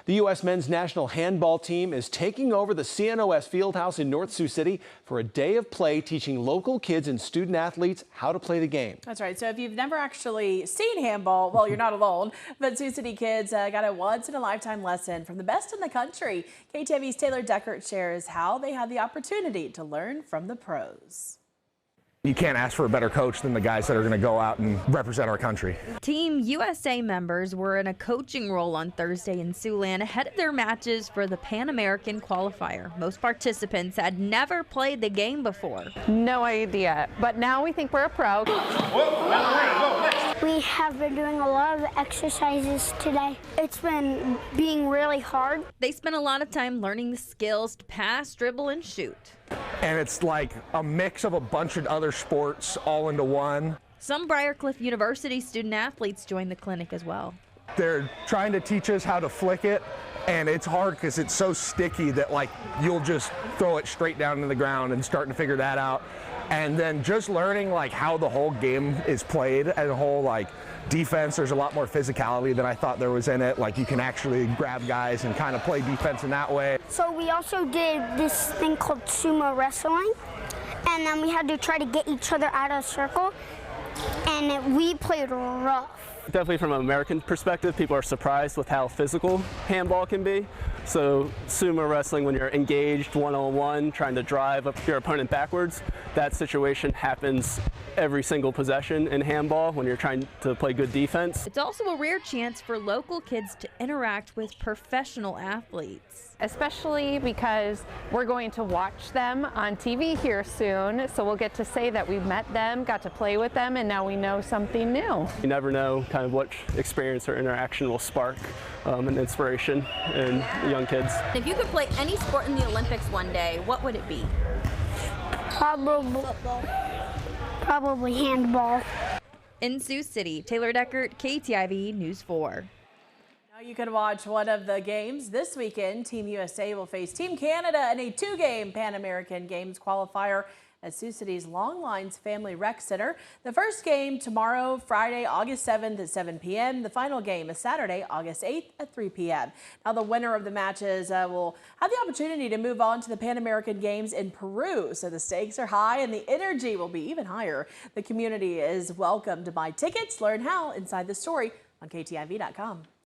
The U.S. men's national handball team is taking over the CNOS Fieldhouse in North Sioux City for a day of play, teaching local kids and student athletes how to play the game. That's right. So if you've never actually seen handball, well, you're not alone. But Sioux City kids got a once-in-a-lifetime lesson from the best in the country. KTV's Taylor Deckert shares how they had the opportunity to learn from the pros. You can't ask for a better coach than the guys that are going to go out and represent our country. Team USA members were in a coaching role on Thursday in Siouxland ahead of their matches for the Pan American qualifier. Most participants had never played the game before. No idea, but now we think we're a pro. We have been doing a lot of exercises today. It's been being really hard. They spent a lot of time learning the skills to pass, dribble, and shoot. And it's like a mix of a bunch of other sports all into one. Some Briarcliff University student athletes joined the clinic as well. They're trying to teach us how to flick it, and it's hard because it's so sticky that like you'll just throw it straight down to the ground, and starting to figure that out. And then just learning like how the whole game is played and the whole like defense. There's a lot more physicality than I thought there was in it. Like you can actually grab guys and kind of play defense in that way. So we also did this thing called sumo wrestling, and then we had to try to get each other out of a circle, and we played rough. Definitely from an American perspective, people are surprised with how physical handball can be. So sumo wrestling, when you're engaged one-on-one, trying to drive up your opponent backwards, that situation happens every single possession in handball when you're trying to play good defense. It's also a rare chance for local kids to interact with professional athletes. Especially because we're going to watch them on TV here soon, so we'll get to say that we met them, got to play with them, and now we know something new. You never know kind of what experience or interaction will spark an inspiration in young kids. If you could play any sport in the Olympics one day, what would it be? Probably handball. In Sioux City, Taylor Deckert, KTIV News 4. Now you can watch one of the games this weekend. Team USA will face Team Canada in a two-game Pan American Games qualifier at Sioux City's Long Lines Family Rec Center. The first game tomorrow, Friday, August 7th at 7 p.m. The final game is Saturday, August 8th at 3 p.m. Now the winner of the matches will have the opportunity to move on to the Pan American Games in Peru. So the stakes are high and the energy will be even higher. The community is welcome to buy tickets. Learn how inside the story on KTIV.com.